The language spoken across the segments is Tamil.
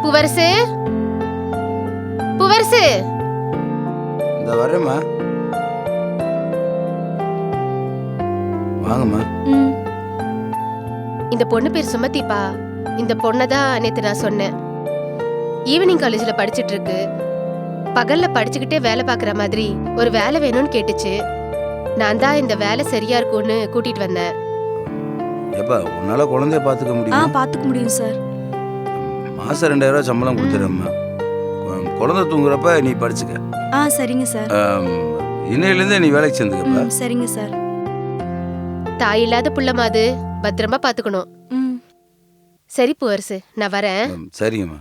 பூவரசு, பூவரசு. இந்த வரேம்மா. வாங்கம்மா. இந்த பொண்ணு பேர் சுமதிப்பா. இந்த பொண்ணை தான் நேத்து நான் சொன்னேன். ஈவினிங் காலேஜ்ல படிச்சிட்டு இருக்கு. பகல்ல படிச்சுக்கிட்டே வேலை பார்க்குற மாதிரி ஒரு வேலை வேணும்னு கேட்டுச்சு. நான் தான் இந்த வேலை சரியா இருக்கும்னு கூட்டிட்டு வந்தேன். ஏப்பா உன்னால குழந்தைய பார்த்துக்க முடியுமா? பார்த்துக்க முடியும் சார். மாசம் 2000 ரூபாய் சம்பளம் கொடுத்துறேம்மா. குழந்தை தூங்குறப்ப நீ படிச்சுக்க. சரிங்க சார். இன்னையிலேருந்தே நீ வேலைக்கு சேர்ந்துக்கப்பா. சரிங்க சார். தாய் இல்லாத புள்ளமா அது, பத்திரமா பாத்துக்கணும். சரி பூவரசு, நான் வரேன். சரிங்கம்மா.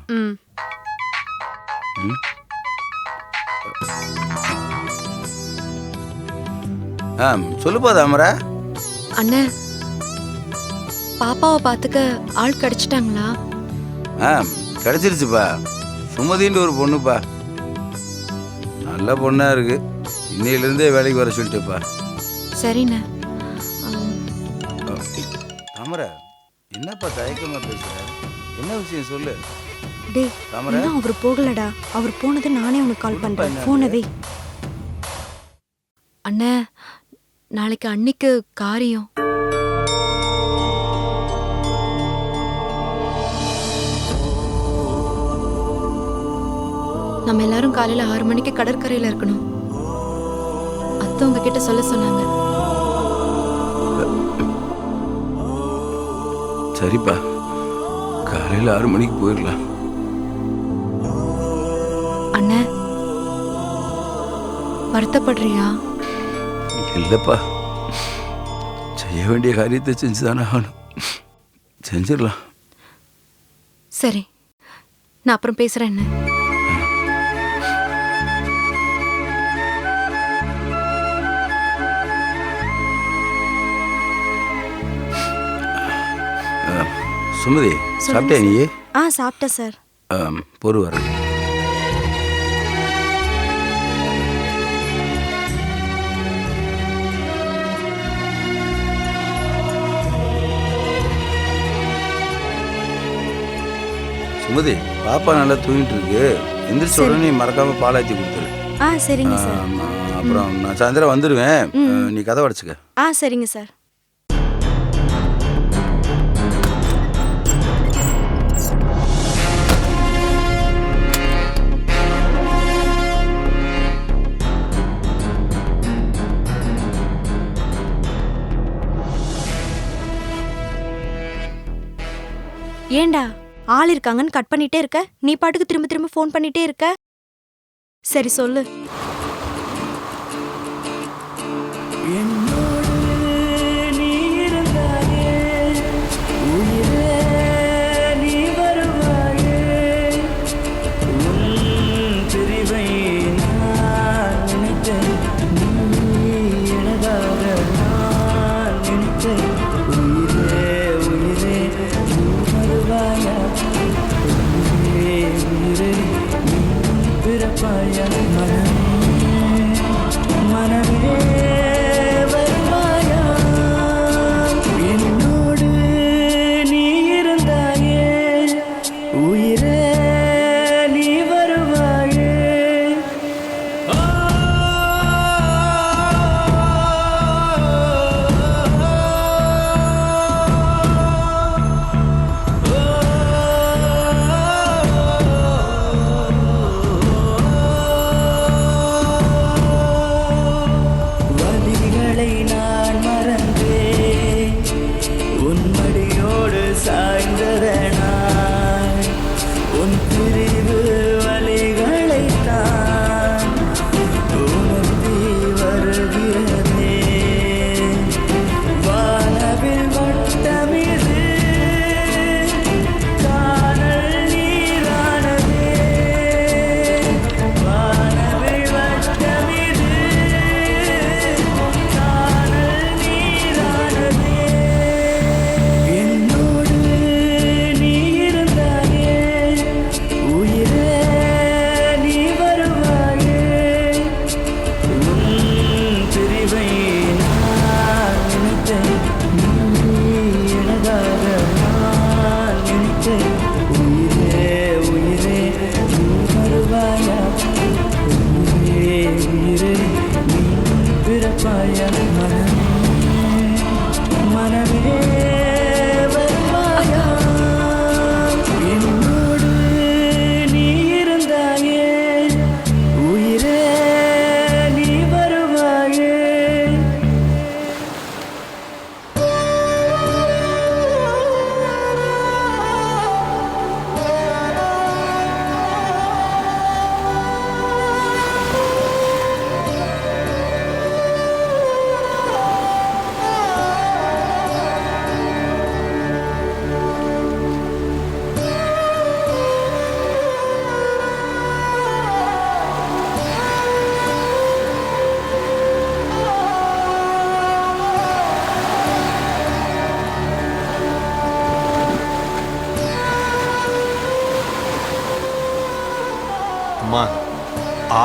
சொல்லுப்பா தாமரை. அண்ணே, பாப்பாவை பார்த்துக்க ஆள் கிடைச்சிட்டாங்களா? கிடைச்சிருச்சுப்பா. சுமதின்னு ஒரு பொண்ணுப்பா, நல்ல பொண்ணா இருக்கு. இன்னையிலிருந்தே வேலைக்கு வர சொல்லிட்டுப்பா. சரிண்ணே. தாமரை, என்னப்பா தயக்கமா பேசுற? என்ன விஷயம் சொல்லு. டேய் தாமரை, அவர் போகலடா. அவர் போனது நானே உனக்கு கால் பண்றேன். போனை வை. அண்ணே, நாளைக்கு அன்னிக்கு காரியம். நம்ம எல்லாரும் காலையில 6 மணிக்கு கடற்கரையில இருக்கணும். அத்தை உங்ககிட்ட சொல்ல சொன்னாங்க. சரிப்பா, காலையில் 6 மணிக்கு போயிடலாம். அண்ணே, வருத்தப்படுறியா? இல்லப்பா, செய்ய வேண்டிய காரியத்தை செஞ்சுதானே ஆகணும். செஞ்சிடலாம். சரி, நான் அப்புறம் பேசுறேன். என்ன சுமதி, சாப்பிட்டே நீ? சாப்பிட்டேன் சார். பொறு வர. சுமதி, பாப்பா நல்லா தூங்கிட்டு இருக்கு. எந்திரிச்ச உடனே மறக்காம பாலாத்தி கொடுத்துரு. சரிங்க சார். அப்புறம் நான் சாயந்தரம் வந்துடுவேன். நீ கதை அடைச்சுக்க. சரிங்க சார். ஏண்டா ஆள் இருக்காங்கன்னு கட் பண்ணிட்டே இருக்க? நீ பாட்டுக்கு திரும்ப திரும்ப ஃபோன் பண்ணிட்டே இருக்க. சரி சொல்லு.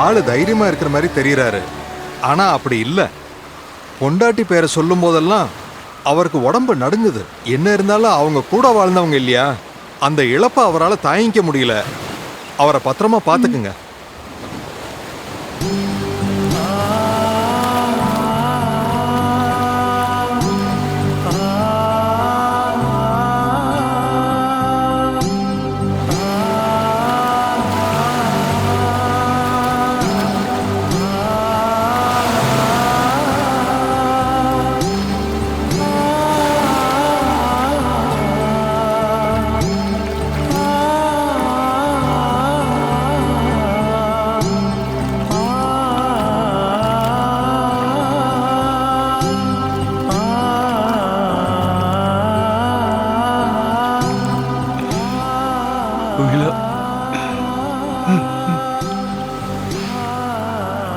ஆளு தைரியமா இருக்கிற மாதிரி தெரியறாரு. ஆனா அப்படி இல்ல. பொண்டாட்டி பேரை சொல்லும் போதெல்லாம் அவருக்கு உடம்பு நடுங்குது. என்ன இருந்தாலும் அவங்க கூட வாழ்ந்தவங்க இல்லையா, அந்த இழப்பை அவரால் தாங்கிக்க முடியல. அவரை பத்திரமா பாத்துக்குங்க.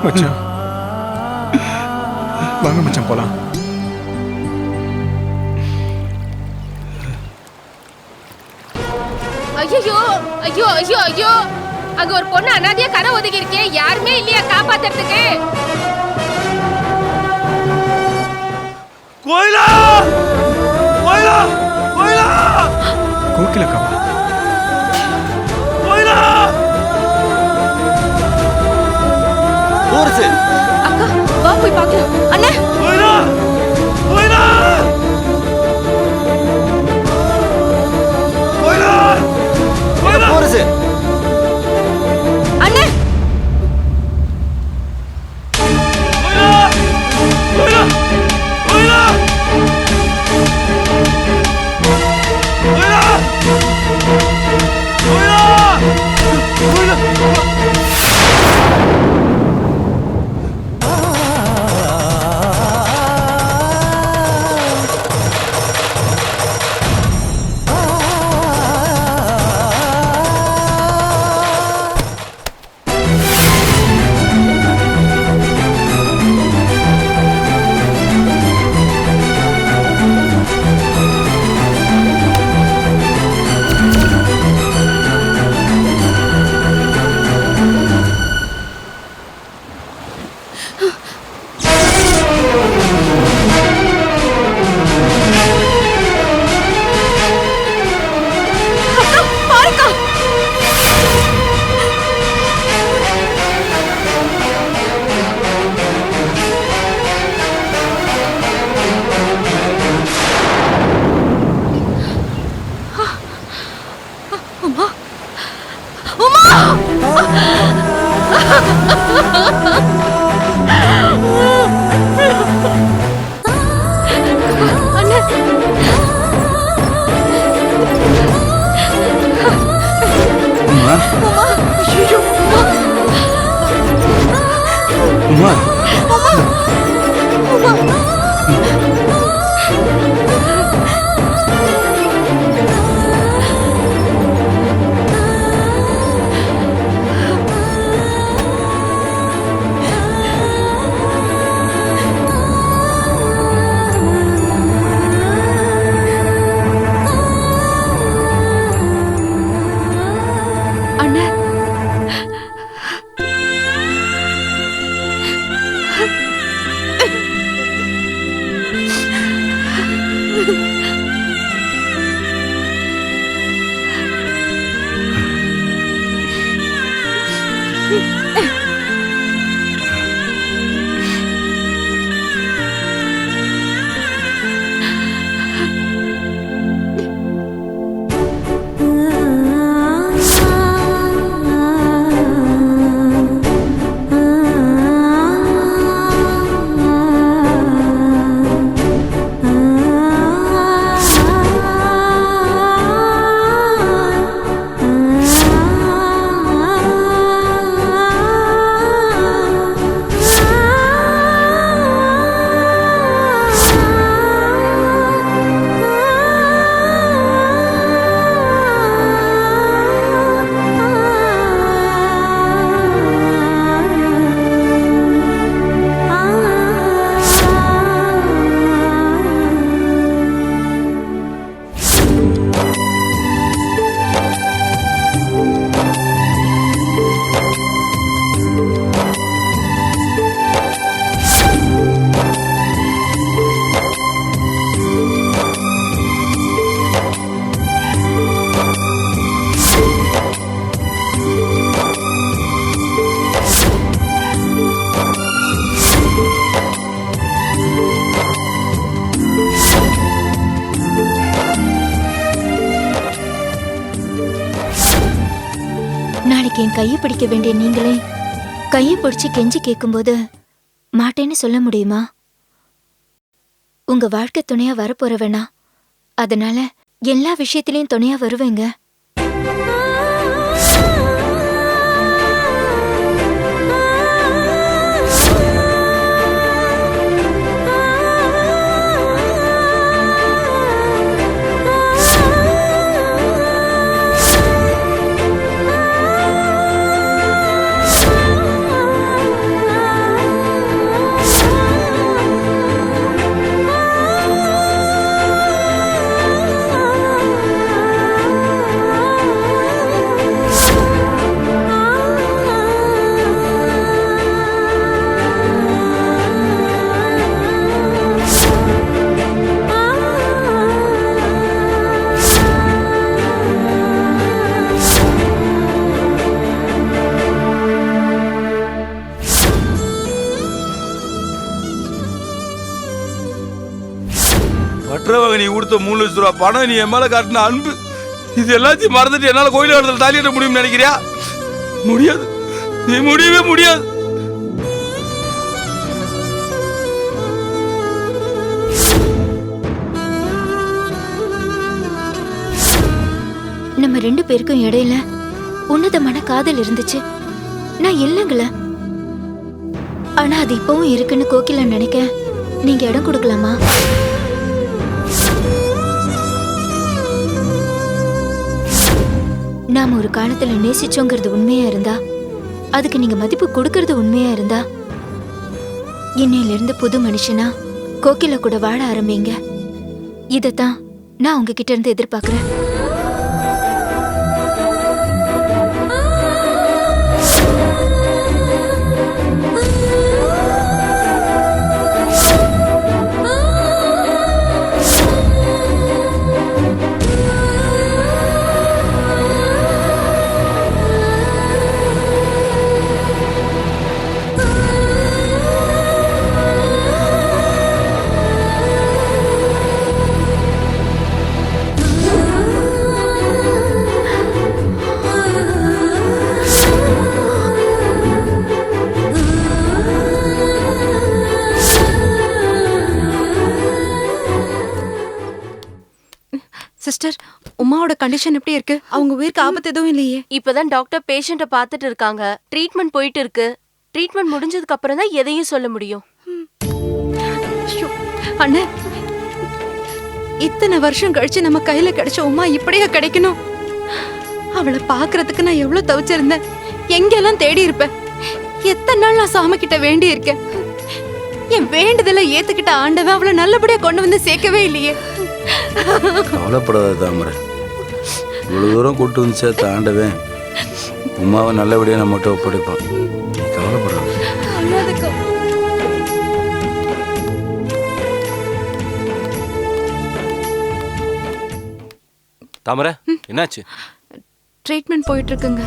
மச்சான் வாங்க மச்சான் போலாம். ஐயோ ஐயோ ஐயோ ஐயோ, அங்க ஒரு பொண்ணு அனாதையா கரை ஒதுக்கி இருக்கே, யாருமே இல்லையா காப்பாத்துறதுக்கு? கோயிலா கோயிலா கோயிலா கோகிலக்காவா? கோயிலா ஊர்சு அக்கா வா போய் பார்க்கலாம். அண்ணே கோயிலா கோயிலா கோயிலா கோயிலா ஊர்சு அண்ணே கோயிலா கோயிலா கோயிலா கோயிலா கோயிலா கோயிலா உமா இன்னைக்கு என் கையை பிடிக்க வேண்டிய நீங்களே கையை பிடிச்சு கெஞ்சி கேட்கும்போது மாட்டேன்னு சொல்ல முடியுமா? உங்க வாழ்க்கை துணையா வரப்போற வேணா, அதனால எல்லா விஷயத்திலயும் துணையா வருவேங்க. பற்றவங்க நீ கொடுத்த 3 லட்ச ரூபா பணம், நீ என் மேல காட்டின அன்பு, இது எல்லாத்தையும் மறந்துட்டு என்னால கோயில் இடத்துல தாலி கட்ட முடியும்னு நினைக்கிறியா? முடியாது, நீ முடியவே முடியாது. நம்ம 2 பேருக்கும் இடையில உன்னதமான காதல் இருந்துச்சு, நான் இல்லைங்கள. ஆனா அது இப்பவும் இருக்குன்னு கோகிலா நினைக்க நீங்க இடம் கொடுக்கலாமா? நாம ஒரு காலத்துல நேசிச்சோங்கிறது உண்மையா இருந்தா, அதுக்கு நீங்க மதிப்பு கொடுக்கறது உண்மையா இருந்தா, இன்னையில இருந்து புது மனுஷனா கோகிலா கூட வாழ ஆரம்பிங்க. இதத்தான் நான் உங்ககிட்ட இருந்து எதிர்பார்க்கிறேன். சிஸ்டர், உமாவோட கண்டிஷன் எப்படி இருக்கு? அவங்க உயிருக்கு ஆபத்து எதுவும் இல்லையே? இப்பதான் டாக்டர் பேஷண்ட்டை பார்த்துட்டு இருக்காங்க. ட்ரீட்மெண்ட் போயிட்டு இருக்கு. ட்ரீட்மெண்ட் முடிஞ்சதுக்கு அப்புறம் தான் எதையும் சொல்ல முடியும். அண்ணே, இத்தனை வருஷம் கழிச்சு நம்ம கையில கிடைச்ச உமா இப்படியா கிடைக்கணும்? அவளை பாக்குறதுக்கு நான் எவ்வளவு தவிச்சிருந்தேன், எங்கெல்லாம் தேடி இருப்பேன். எத்தனை நாள் நான் சாமி கிட்ட வேண்டி இருக்கேன். என் வேண்டுதலை ஏத்துக்கிட்ட ஆண்டவன் அவளை நல்லபடியா கொண்டு வந்து சேர்க்கவே இல்லையே. கவலைப்படாத தாமரை, இவ்வளவு தூரம் கூட்டு வந்து சேர்த்த ஆண்டவன் உமாவை நல்லபடியா நம்மகிட்ட ஒப்படைப்பான். நீ கவலைப்படாத. தாமரை, என்னாச்சு? ட்ரீட்மெண்ட் போயிட்டு இருக்குங்க.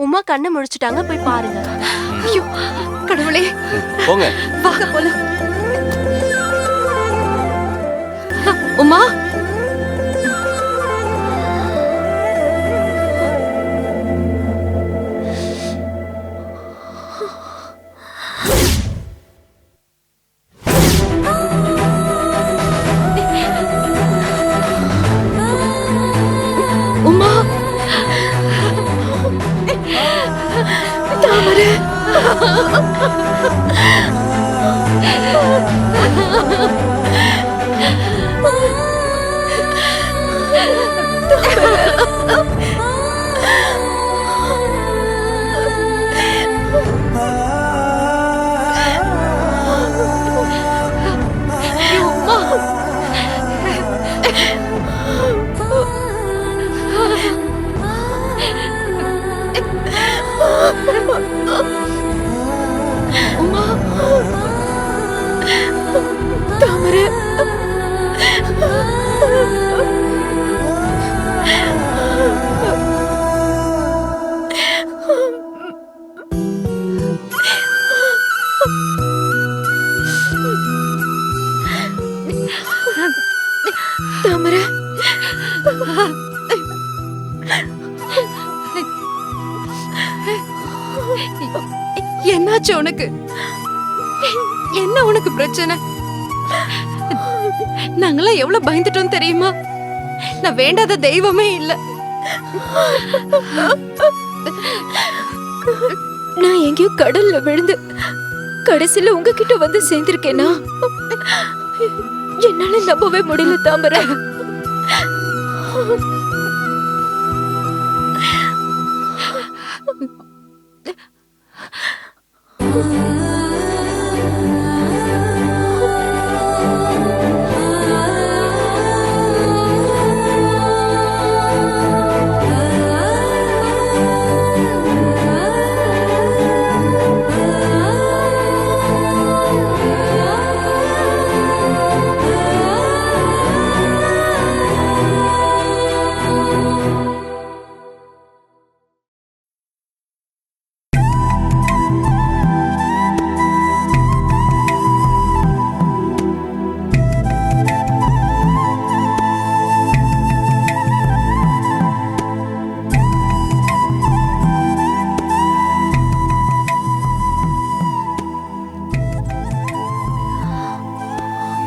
உமா கண்ணை முழிச்சிட்டாங்க, போய் பாருங்க. ஐயோ கடவுளே, போங்க. வாங்க போலாம். உமா, உமா, தாமரை. உமா, தாமரை. தாமரை, என்னாச்சு உனக்கு? என்ன உனக்கு பிரச்சனை? நாங்கெல்லாம் எவ்வளவு பயந்துட்டோம் தெரியுமா? நான் வேண்டாத தெய்வமே இல்ல. நான் எங்கேயோ கடல்ல விழுந்து கடைசியில உங்ககிட்ட வந்து சேர்ந்திருக்கேனா? என்னால நம்பவே முடியல தாமரை.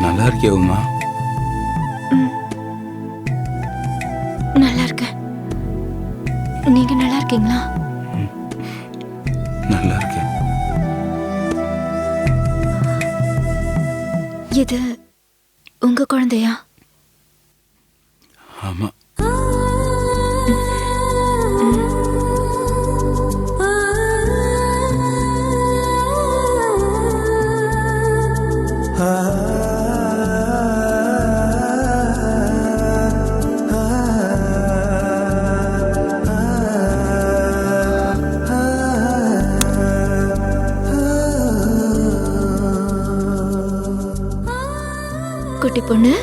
நல்லா இருக்கியா உமா? நல்லா இருக்கேன். நீங்க நல்லா இருக்கீங்களா? நல்லா இருக்கேன். இது உங்க குழந்தையா? ஆமா. குட்டி பொண்ணு,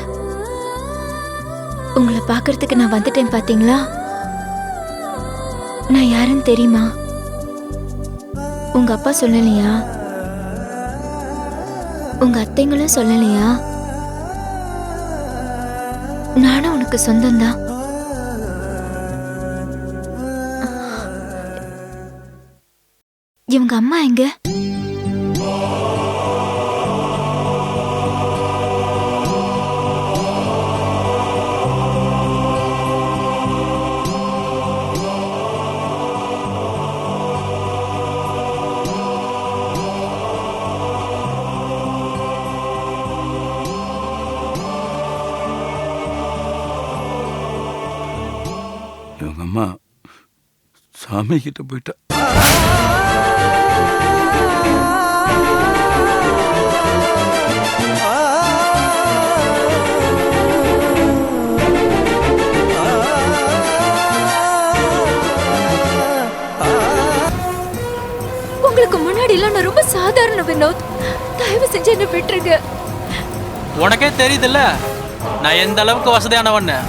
உங்களை பார்க்கறதுக்கு நான் வந்துட்டேன் பாத்தீங்களா? நான் யாருன்னு தெரியுமா? உங்க அப்பா சொல்லலையா? உங்க அத்தைங்களும் சொல்லலையா? நானும் உனக்கு சொந்தம்தான். இவங்க அம்மா எங்க? இவங்க அம்மா சாமி கிட்ட போயிட்டா. உங்களுக்கு முன்னாடி எல்லாம் நான் ரொம்ப சாதாரண வினோத். தயவு செஞ்சு என்ன விட்டுருங்க. உனக்கே தெரியுதுல்ல நான் எந்த அளவுக்கு வசதியானவன்னு.